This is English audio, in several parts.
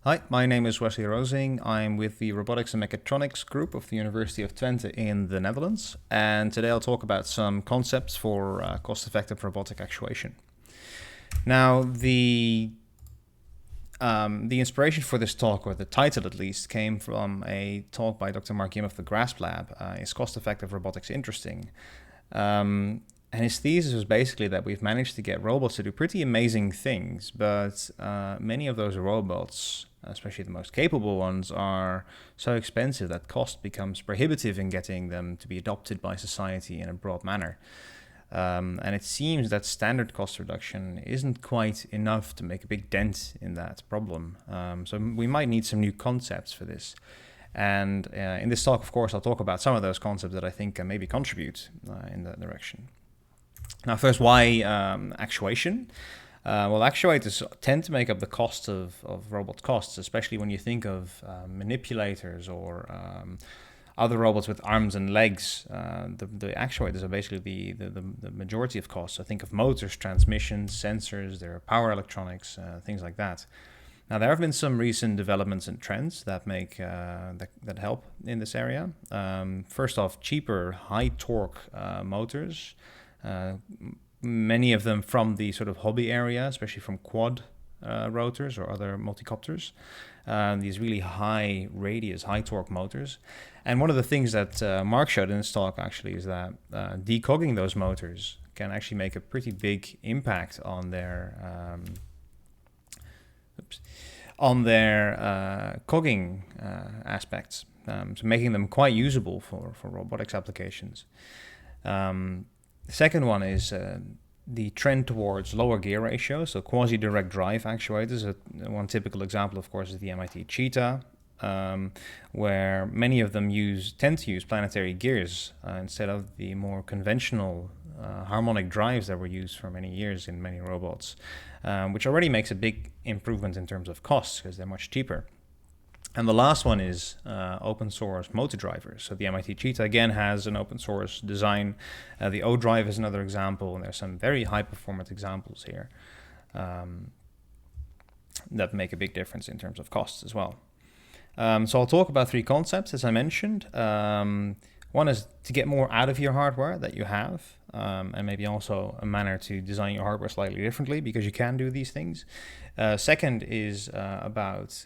Hi, my name is Wesley Roozing. I'm with the Robotics and Mechatronics group of the University of Twente in the Netherlands. And today I'll talk about some concepts for cost-effective robotic actuation. Now, the inspiration for this talk, or the title at least, came from a talk by Dr. Mark Yim of the GRASP Lab. Is cost-effective robotics interesting? And his thesis was basically that we've managed to get robots to do pretty amazing things, but many of those robots, especially the most capable ones, are so expensive that cost becomes prohibitive in getting them to be adopted by society in a broad manner. And it seems that standard cost reduction isn't quite enough to make a big dent in that problem. So we might need some new concepts for this. And in this talk, of course, I'll talk about some of those concepts that I think can maybe contribute in that direction. Now, first, why actuation? Well, actuators tend to make up the cost of robot costs, especially when you think of manipulators or other robots with arms and legs. The actuators are basically the majority of costs. So think of motors, transmissions, sensors, there are power electronics, things like that. Now, there have been some recent developments and trends that make that help in this area. First off, cheaper, high torque motors. Many of them from the sort of hobby area, especially from quad rotors or other multicopters. These really high radius, high torque motors. And one of the things that Mark showed in his talk actually is that decogging those motors can actually make a pretty big impact on their cogging aspects, so making them quite usable for robotics applications. The second one is the trend towards lower gear ratios, so quasi-direct drive actuators. One typical example, of course, is the MIT Cheetah, where many of them tend to use planetary gears instead of the more conventional harmonic drives that were used for many years in many robots, which already makes a big improvement in terms of costs because they're much cheaper. And the last one is open source motor drivers. So the MIT Cheetah again has an open source design. The O drive is another example, and there's some very high performance examples here that make a big difference in terms of costs as well. So I'll talk about three concepts, as I mentioned. One is to get more out of your hardware that you have, and maybe also a manner to design your hardware slightly differently because you can do these things. Second is about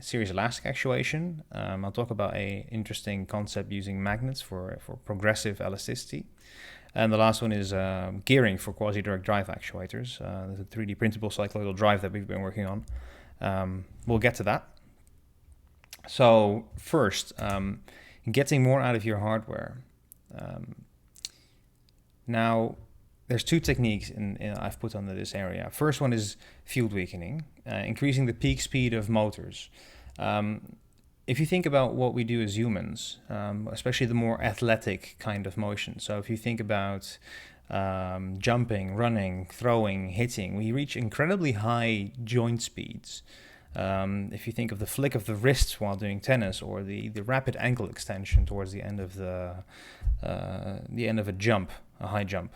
series elastic actuation. I'll talk about an interesting concept using magnets for progressive elasticity. And the last one is gearing for quasi-direct drive actuators, the 3D printable cycloidal drive that we've been working on. We'll get to that. So first, getting more out of your hardware. Now, there's two techniques I've put under this area. First one is field weakening, increasing the peak speed of motors. If you think about what we do as humans, especially the more athletic kind of motion. So if you think about jumping, running, throwing, hitting, we reach incredibly high joint speeds. If you think of the flick of the wrists while doing tennis, or the rapid ankle extension towards the end of a jump, a high jump,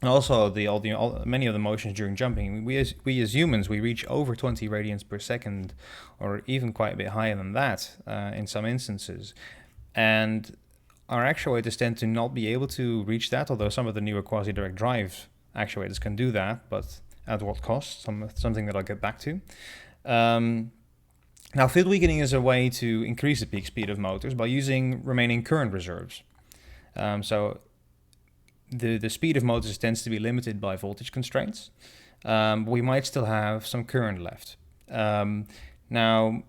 and also many of the motions during jumping, we as humans, we reach over 20 radians per second, or even quite a bit higher than that in some instances, and our actuators tend to not be able to reach that. Although some of the newer quasi-direct drive actuators can do that, but at what cost? Something that I'll get back to. Now, field weakening is a way to increase the peak speed of motors by using remaining current reserves. So the speed of motors tends to be limited by voltage constraints. We might still have some current left. Now,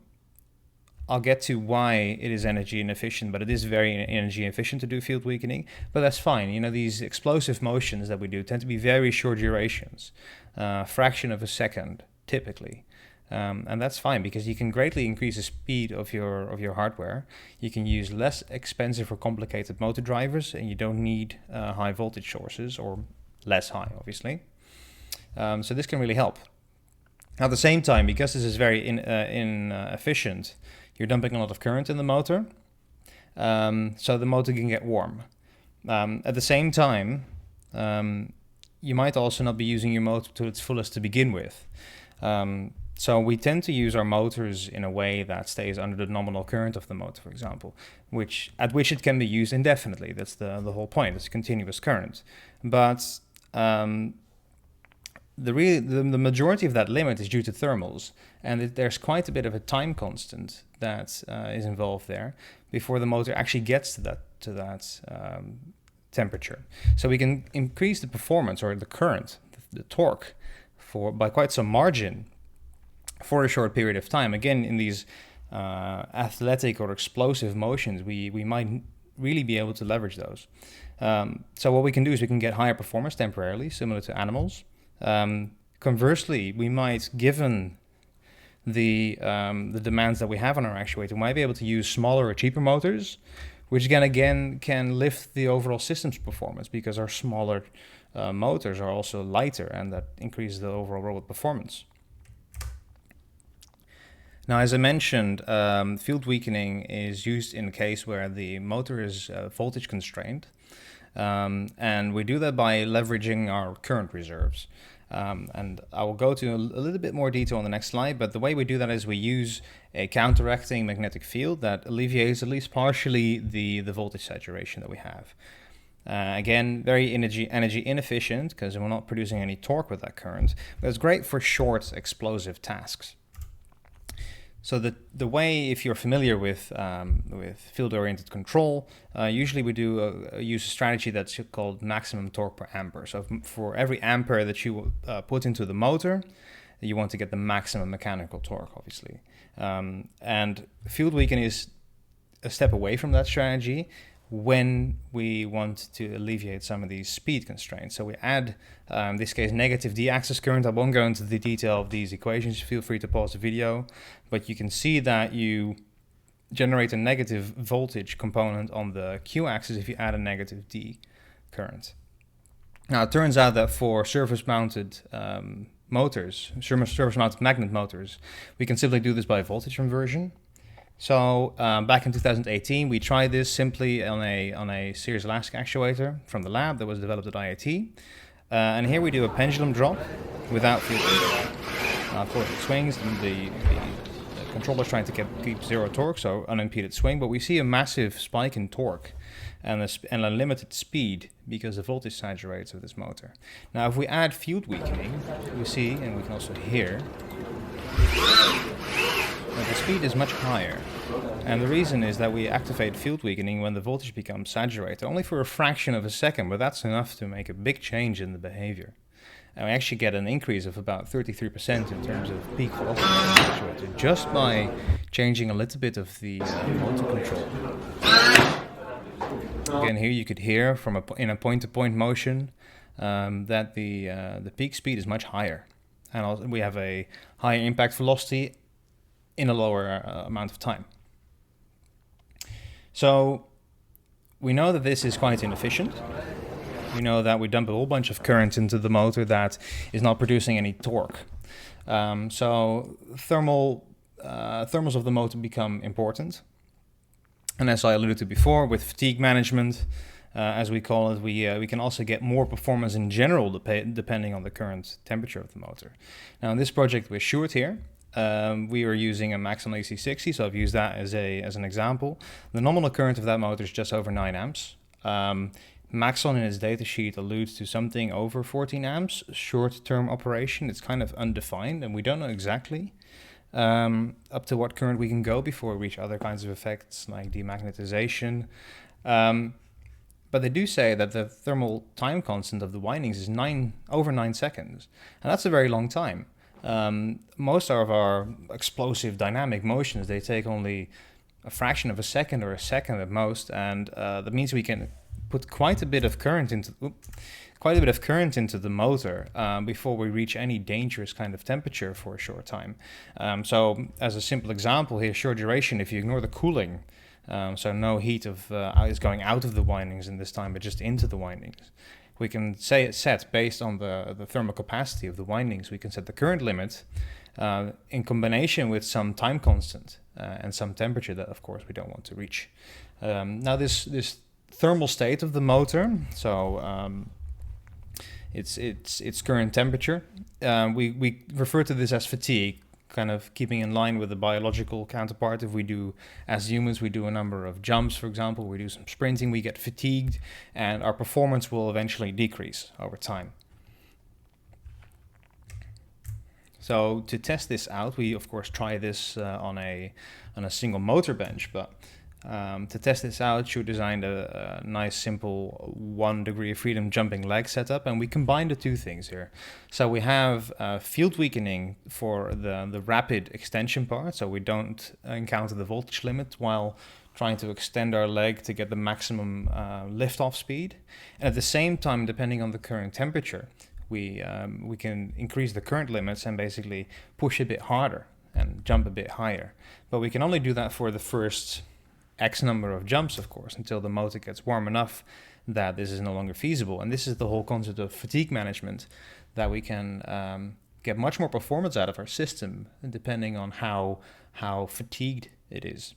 I'll get to why it is energy inefficient, but it is very energy efficient to do field weakening. But that's fine. You know, these explosive motions that we do tend to be very short durations, fraction of a second typically. And that's fine because you can greatly increase the speed of your hardware. You can use less expensive or complicated motor drivers, and you don't need high voltage sources, or less high, obviously. So this can really help. At the same time, because this is very inefficient, you're dumping a lot of current in the motor, so the motor can get warm. At the same time, you might also not be using your motor to its fullest to begin with. So we tend to use our motors in a way that stays under the nominal current of the motor, for example, at which it can be used indefinitely. That's the whole point. It's a continuous current. But the majority of that limit is due to thermals, and there's quite a bit of a time constant that is involved there before the motor actually gets to that temperature. So we can increase the performance or the current, the torque, by quite some margin for a short period of time. Again, in these athletic or explosive motions, we might really be able to leverage those. So what we can do is we can get higher performance temporarily, similar to animals. Conversely, we might, given the demands that we have on our actuator, we might be able to use smaller or cheaper motors, which again can lift the overall system's performance because our smaller motors are also lighter, and that increases the overall robot performance. Now, as I mentioned, field weakening is used in a case where the motor is voltage constrained, and we do that by leveraging our current reserves. And I will go to a little bit more detail on the next slide, but the way we do that is we use a counteracting magnetic field that alleviates at least partially the voltage saturation that we have. Again, very energy inefficient because we're not producing any torque with that current, but it's great for short explosive tasks. So the way, if you're familiar with field-oriented control, usually we do use a strategy that's called maximum torque per ampere. So for every ampere that you put into the motor, you want to get the maximum mechanical torque, obviously. And field weakening is a step away from that strategy when we want to alleviate some of these speed constraints. So we add, in this case, negative d-axis current. I won't go into the detail of these equations. Feel free to pause the video. But you can see that you generate a negative voltage component on the q-axis if you add a negative d current. Now, it turns out that for surface-mounted motors, surface-mounted magnet motors, we can simply do this by voltage conversion. So back in 2018, we tried this simply on a series-elastic actuator from the lab that was developed at IIT. And here we do a pendulum drop without field control. Of course, it swings, and the controller's trying to keep zero torque, so unimpeded swing, but we see a massive spike in torque and a limited speed because the voltage saturates of this motor. Now, if we add field weakening, we see, and we can also hear, that the speed is much higher. And the reason is that we activate field weakening when the voltage becomes saturated, only for a fraction of a second, but that's enough to make a big change in the behavior. And we actually get an increase of about 33% in terms of peak velocity actuated, just by changing a little bit of the motor control. Again, here you could hear in a point-to-point motion that the peak speed is much higher. And also we have a higher impact velocity in a lower amount of time. So we know that this is quite inefficient. We know that we dump a whole bunch of current into the motor that is not producing any torque. So thermals of the motor become important. And as I alluded to before, with fatigue management, as we call it, we can also get more performance in general depending on the current temperature of the motor. Now in this project with Sjoerd here, we are using a maximal AC60, so I've used that as an example. The nominal current of that motor is just over 9 amps. Maxon in its datasheet alludes to something over 14 amps, short-term operation. It's kind of undefined, and we don't know exactly up to what current we can go before we reach other kinds of effects like demagnetization. But they do say that the thermal time constant of the windings is over 9 seconds, and that's a very long time. Most of our explosive dynamic motions, they take only a fraction of a second or a second at most, and that means we can put quite a bit of current into the motor before we reach any dangerous kind of temperature for a short time. So as a simple example here, short duration, if you ignore the cooling, so no heat is going out of the windings in this time, but just into the windings, we can set based on the thermal capacity of the windings, we can set the current limit in combination with some time constant and some temperature that, of course, we don't want to reach. Now this thermal state of the motor, so its current temperature, we refer to this as fatigue, kind of keeping in line with the biological counterpart. If we do, as humans, we do a number of jumps, for example, we do some sprinting, we get fatigued, and our performance will eventually decrease over time. So to test this out, we of course try this on a single motor bench, but to test this out, Shu designed a nice simple 1 degree of freedom jumping leg setup, and we combine the two things here. So we have field weakening for the rapid extension part, so we don't encounter the voltage limit while trying to extend our leg to get the maximum lift-off speed. And at the same time, depending on the current temperature, we can increase the current limits and basically push a bit harder and jump a bit higher. But we can only do that for the first X number of jumps, of course, until the motor gets warm enough that this is no longer feasible. And this is the whole concept of fatigue management, that we can get much more performance out of our system depending on how fatigued it is.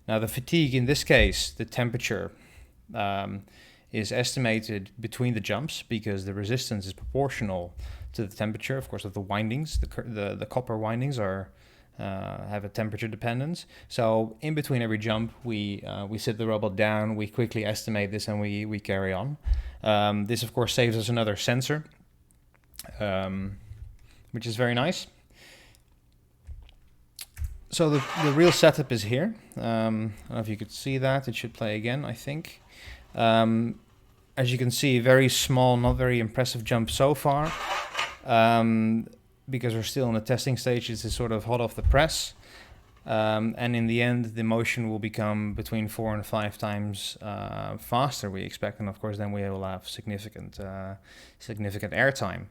Now, the fatigue in this case, the temperature, is estimated between the jumps because the resistance is proportional to the temperature, of course, of the windings. The copper windings have a temperature dependence. So in between every jump, we sit the robot down, we quickly estimate this, and we carry on. This, of course, saves us another sensor, which is very nice. So the real setup is here. I don't know if you could see that. It should play again, I think. As you can see, very small, not very impressive jump so far. Because we're still in the testing stage, this is sort of hot off the press. And in the end, the motion will become between 4 and 5 times faster, we expect. And of course, then we will have significant airtime.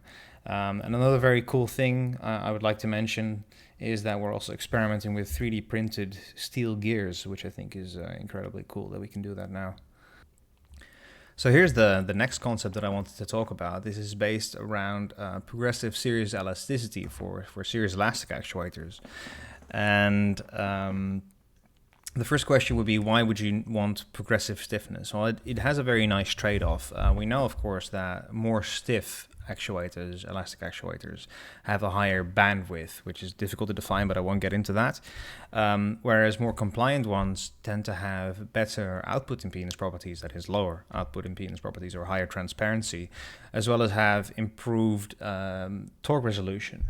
And another very cool thing I would like to mention is that we're also experimenting with 3D printed steel gears, which I think is incredibly cool that we can do that now. So here's the next concept that I wanted to talk about. This is based around progressive series elasticity for series elastic actuators. And the first question would be, why would you want progressive stiffness? Well, it has a very nice trade-off. We know, of course, that more stiff actuators, elastic actuators, have a higher bandwidth, which is difficult to define, but I won't get into that. Whereas more compliant ones tend to have better output impedance properties, that is lower output impedance properties or higher transparency, as well as have improved torque resolution.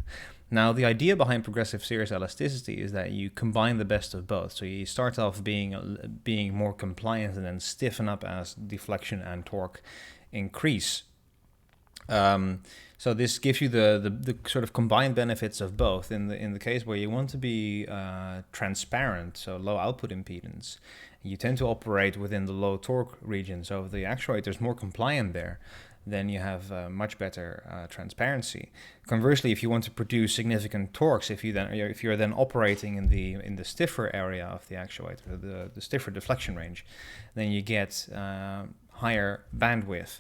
Now, the idea behind progressive series elasticity is that you combine the best of both. So you start off being more compliant and then stiffen up as deflection and torque increase. So this gives you the sort of combined benefits of both. In the case where you want to be transparent, so low output impedance, you tend to operate within the low torque region. So if the actuator is more compliant there, then you have much better transparency. Conversely, if you want to produce significant torques, if you're then operating in the stiffer area of the actuator, the stiffer deflection range, then you get higher bandwidth.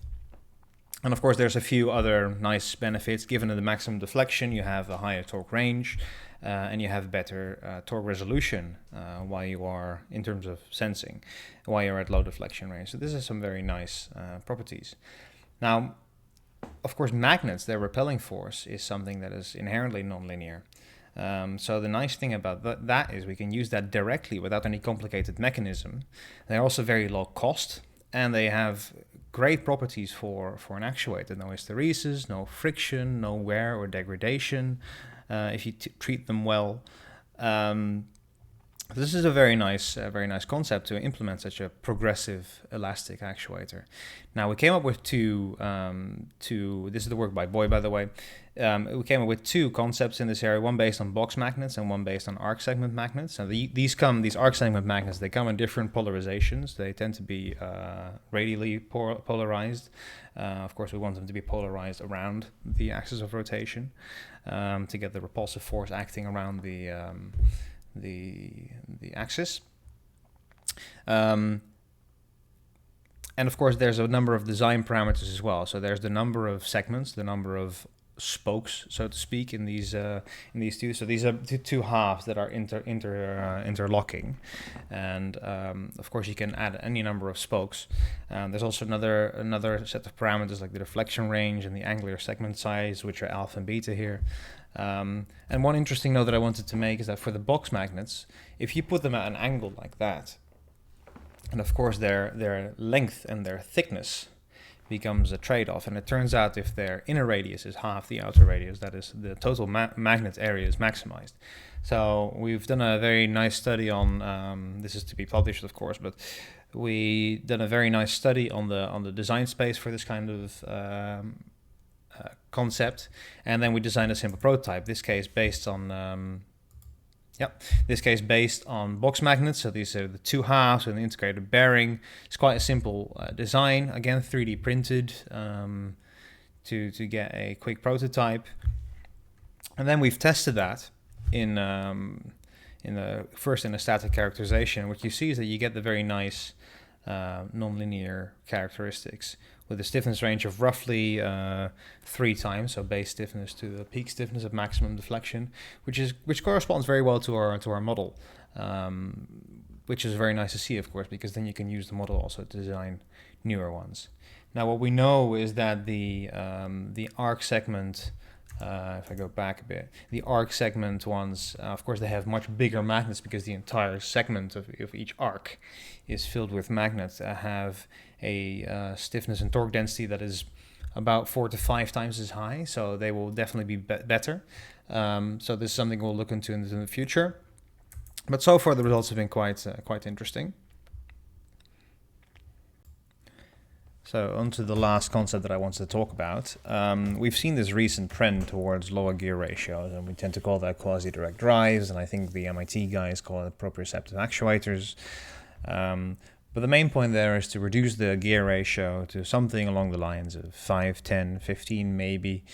And of course, there's a few other nice benefits. Given the maximum deflection, you have a higher torque range, and you have better torque resolution while you are, in terms of sensing, while you're at low deflection range. So this is some very nice properties. Now, of course, magnets, their repelling force is something that is inherently nonlinear. So the nice thing about that is we can use that directly without any complicated mechanism. They're also very low cost, and they have great properties for an actuator. No hysteresis, no friction, no wear or degradation if you treat them well. This is a very nice concept to implement such a progressive elastic actuator. Now we came up with two. This is the work by Boy, by the way. We came up with two concepts in this area: one based on box magnets and one based on arc segment magnets. So these arc segment magnets, they come in different polarizations. They tend to be radially polarized. Of course, we want them to be polarized around the axis of rotation to get the repulsive force acting around the axis. And of course, there's a number of design parameters as well. So there's the number of segments, the number of spokes, so to speak, in these two. So these are two halves that are interlocking, and of course you can add any number of spokes. There's also another set of parameters like the deflection range and the angular segment size, which are alpha and beta here. And one interesting note that I wanted to make is that for the box magnets, if you put them at an angle like that, and of course their length and their thickness becomes a trade-off, and it turns out if their inner radius is half the outer radius, that is, the total magnet area is maximized. So we've done a very nice study on, this is to be published of course, but we done a very nice study on the design space for this kind of concept, and then we designed a simple prototype, this case based on box magnets. So these are the two halves with an integrated bearing. It's quite a simple design, again 3D printed, to get a quick prototype, and then we've tested that in the static characterization. What you see is that you get the very nice nonlinear characteristics with a stiffness range of roughly 3 times, so base stiffness to the peak stiffness of maximum deflection, which corresponds very well to our model, which is very nice to see, of course, because then you can use the model also to design newer ones. Now, what we know is that the arc segment, if I go back a bit, the arc segment ones, of course, they have much bigger magnets because the entire segment of each arc is filled with magnets that have a stiffness and torque density that is about 4 to 5 times as high, so they will definitely be better. So this is something we'll look into in the future. But so far the results have been quite interesting. So on to the last concept that I wanted to talk about. We've seen this recent trend towards lower gear ratios, and we tend to call that quasi-direct drives, and I think the MIT guys call it proprioceptive actuators. But the main point there is to reduce the gear ratio to something along the lines of 5, 10, 15 maybe,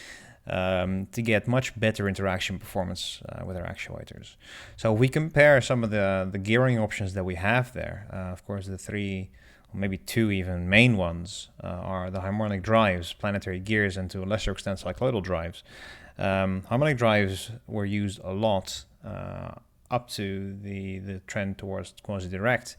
to get much better interaction performance with our actuators. So we compare some of the gearing options that we have there. Of course, the 3, or maybe 2 even main ones are the harmonic drives, planetary gears, and to a lesser extent cycloidal drives. Harmonic drives were used a lot up to the trend towards quasi-direct,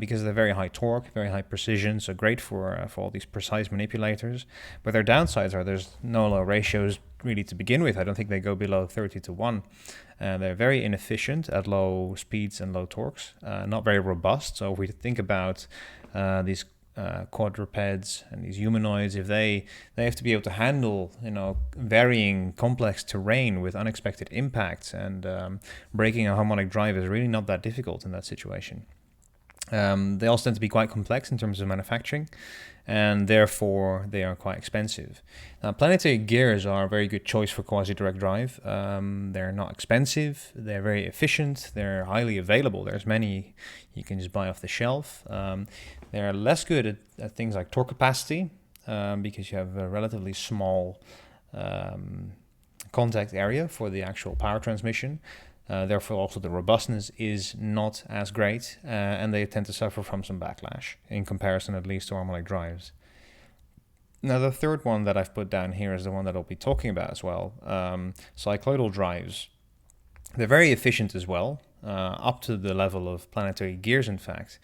because of the very high torque, very high precision, so great for all these precise manipulators. But their downsides are there's no low ratios really to begin with. I don't think they go below 30 to 1. They're very inefficient at low speeds and low torques, not very robust. So if we think about these quadrupeds and these humanoids, if they have to be able to handle varying complex terrain with unexpected impacts, and breaking a harmonic drive is really not that difficult in that situation. They also tend to be quite complex in terms of manufacturing, and therefore they are quite expensive. Now, planetary gears are a very good choice for quasi-direct drive. They're not expensive, they're very efficient, they're highly available. There's many you can just buy off the shelf. They're less good at things like torque capacity, because you have a relatively small contact area for the actual power transmission. Therefore, also the robustness is not as great, and they tend to suffer from some backlash, in comparison at least to harmonic drives. Now, the third one that I've put down here is the one that I'll be talking about as well, cycloidal drives. They're very efficient as well, up to the level of planetary gears, in fact,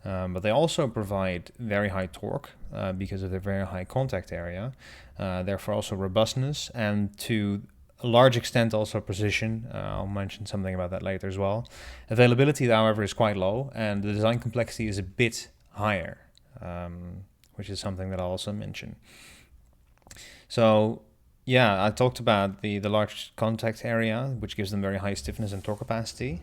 but they also provide very high torque because of their very high contact area, therefore also robustness, and to a large extent also precision. I'll mention something about that later as well. Availability, however, is quite low, and the design complexity is a bit higher, which is something that I'll also mention. So yeah, I talked about the large contact area, which gives them very high stiffness and torque capacity.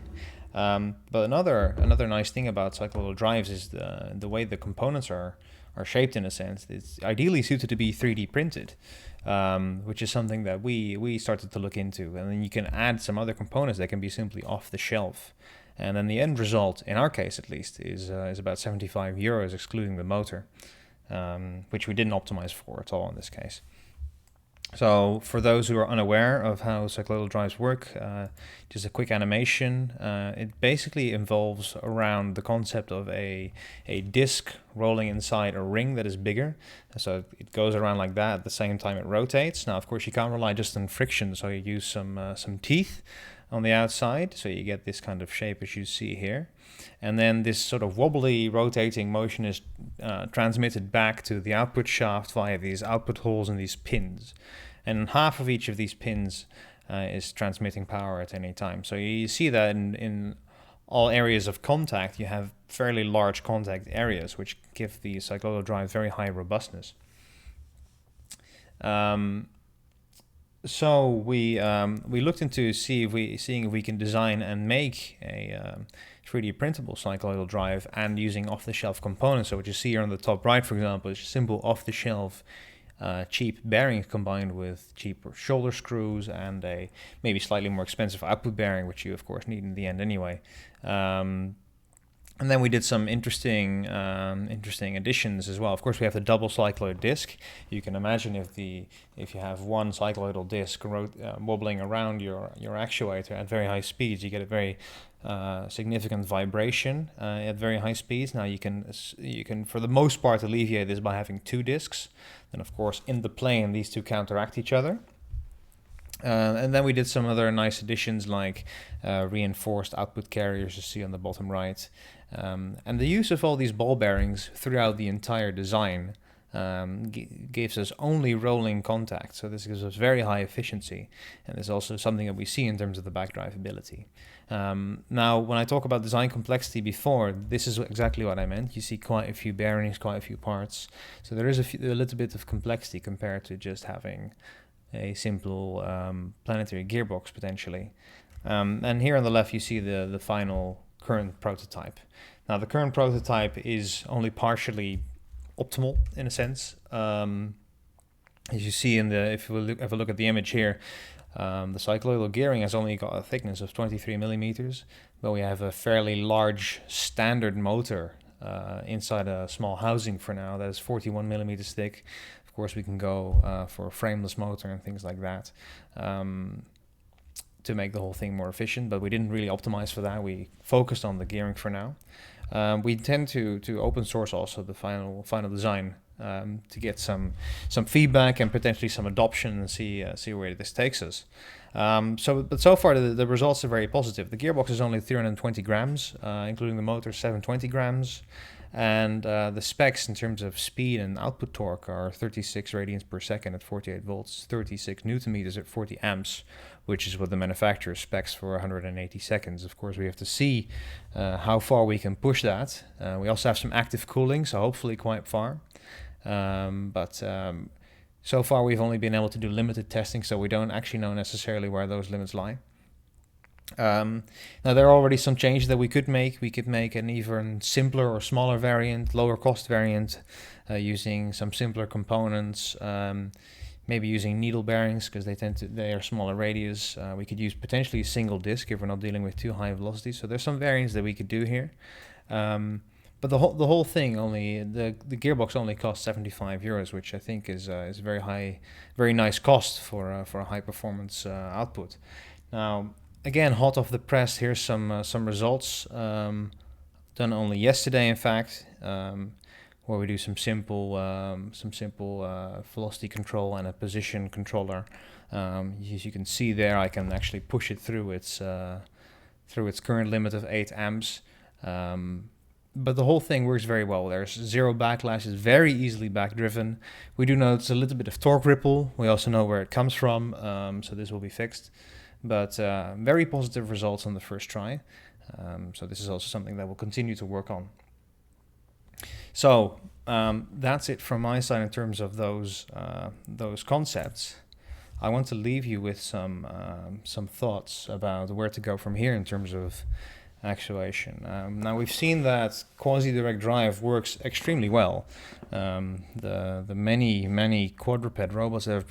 But another nice thing about cycloidal drives is the way the components are shaped, in a sense. It's ideally suited to be 3D printed, which is something that we started to look into. And then you can add some other components that can be simply off the shelf. And then the end result, in our case at least, is about 75 euros excluding the motor, which we didn't optimize for at all in this case. So for those who are unaware of how cycloidal drives work, just a quick animation. It basically involves around the concept of a disc rolling inside a ring that is bigger. So it goes around like that, at the same time it rotates. Now, of course, you can't rely just on friction, so you use some teeth on the outside, so you get this kind of shape as you see here. And then this sort of wobbly rotating motion is transmitted back to the output shaft via these output holes and these pins. And half of each of these pins is transmitting power at any time. So you see that in all areas of contact, you have fairly large contact areas, which give the cycloidal drive very high robustness. So we looked into seeing if we can design and make a 3D printable cycloidal drive and using off-the-shelf components. So what you see here on the top right, for example, is simple off-the-shelf cheap bearing combined with cheaper shoulder screws and a maybe slightly more expensive output bearing, which you of course need in the end anyway. And then we did some interesting additions as well. Of course, we have the double cycloid disc. You can imagine if you have one cycloidal disc wobbling around your actuator at very high speeds, you get a very significant vibration at very high speeds. Now you can for the most part alleviate this by having two discs. Then of course in the plane these two counteract each other. And then we did some other nice additions like reinforced output carriers you see on the bottom right. And the use of all these ball bearings throughout the entire design gives us only rolling contact. So this gives us very high efficiency. And it's also something that we see in terms of the backdrive ability. Now, when I talk about design complexity before, this is exactly what I meant. You see quite a few bearings, quite a few parts. So there is a little bit of complexity compared to just having a simple planetary gearbox potentially. And here on the left you see the final current prototype. Now the current prototype is only partially optimal in a sense. As you see if we look at the image here, the cycloidal gearing has only got a thickness of 23 millimeters, but we have a fairly large standard motor inside a small housing for now that is 41 millimeters thick. Of course, we can go for a frameless motor and things like that to make the whole thing more efficient, but we didn't really optimize for that. We focused on the gearing for now. We tend to open source also the final design to get some feedback and potentially some adoption and see where this takes us. But so far the results are very positive. The gearbox is only 320 grams, including the motor 720 grams. And the specs in terms of speed and output torque are 36 radians per second at 48 volts, 36 newton meters at 40 amps, which is what the manufacturer specs for 180 seconds. Of course, we have to see how far we can push that. We also have some active cooling, so hopefully quite far. So far we've only been able to do limited testing, so we don't actually know necessarily where those limits lie. Now there are already some changes that we could make. We could make an even simpler or smaller variant, lower cost variant, using some simpler components, maybe using needle bearings because they are smaller radius. We could use potentially a single disc if we're not dealing with too high velocity. So there's some variants that we could do here. But the whole thing the gearbox only costs 75 euros, which I think is very nice cost for a high performance output. Now, again, hot off the press, here's some results done only yesterday, in fact, where we do some simple velocity control and a position controller. As you can see there, I can actually push it through its current limit of 8 amps. But the whole thing works very well. There's zero backlash, it's very easily backdriven. We do notice a little bit of torque ripple. We also know where it comes from, so this will be fixed. But very positive results on the first try. So this is also something that we'll continue to work on. So that's it from my side in terms of those concepts. I want to leave you with some thoughts about where to go from here in terms of actuation. Now we've seen that quasi-direct drive works extremely well. The many quadruped robots that have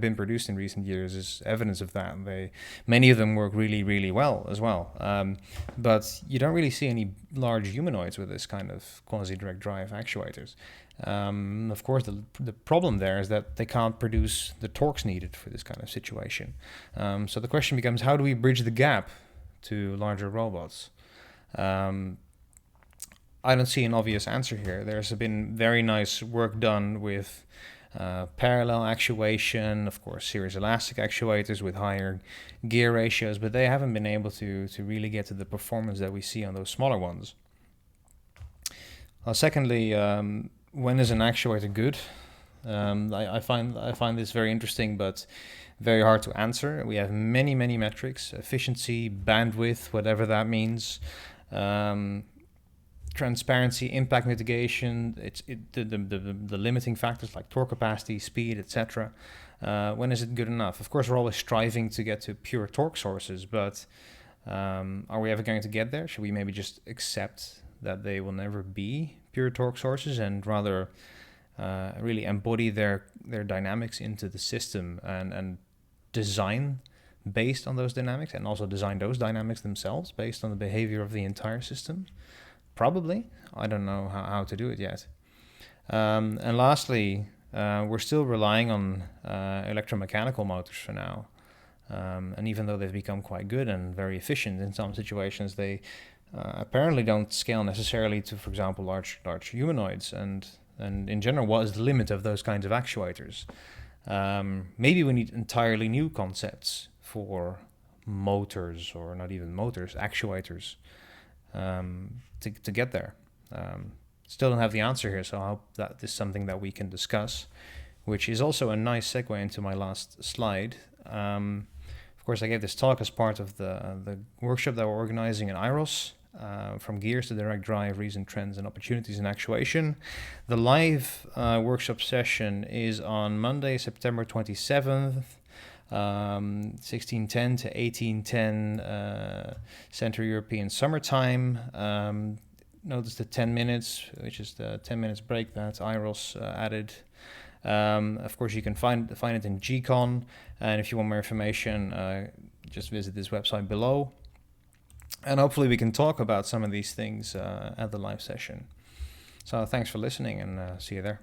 been produced in recent years is evidence of that. Many of them work really well as well. But you don't really see any large humanoids with this kind of quasi-direct drive actuators. Of course, the problem there is that they can't produce the torques needed for this kind of situation. So the question becomes, how do we bridge the gap to larger robots? I don't see an obvious answer here. There's been very nice work done with parallel actuation, of course series elastic actuators with higher gear ratios, but they haven't been able to really get to the performance that we see on those smaller ones. Secondly, when is an actuator good? I find this very interesting, but very hard to answer. We have many metrics: efficiency, bandwidth, whatever that means, transparency, impact mitigation. The limiting factors like torque capacity, speed, etc. When is it good enough? Of course, we're always striving to get to pure torque sources, but are we ever going to get there? Should we maybe just accept that they will never be pure torque sources and rather really embody their dynamics into the system and design based on those dynamics, and also design those dynamics themselves based on the behavior of the entire system? Probably. I don't know how to do it yet. And lastly, we're still relying on electromechanical motors for now. And even though they've become quite good and very efficient in some situations, they apparently don't scale necessarily to, for example, large humanoids. And in general, what is the limit of those kinds of actuators? Maybe we need entirely new concepts for motors, or not even motors, actuators, to get there. Still don't have the answer here, so I hope that this is something that we can discuss, which is also a nice segue into my last slide. Of course, I gave this talk as part of the workshop that we're organizing in IROS, from gears to direct drive, recent trends and opportunities in actuation. The live workshop session is on Monday, September 27th, 1610 to 1810 Central European Summertime. Notice the 10 minutes, which is the 10 minutes break that IROS added. Of course, you can find it in GCon, and if you want more information, just visit this website below. And hopefully we can talk about some of these things at the live session. So thanks for listening, and see you there.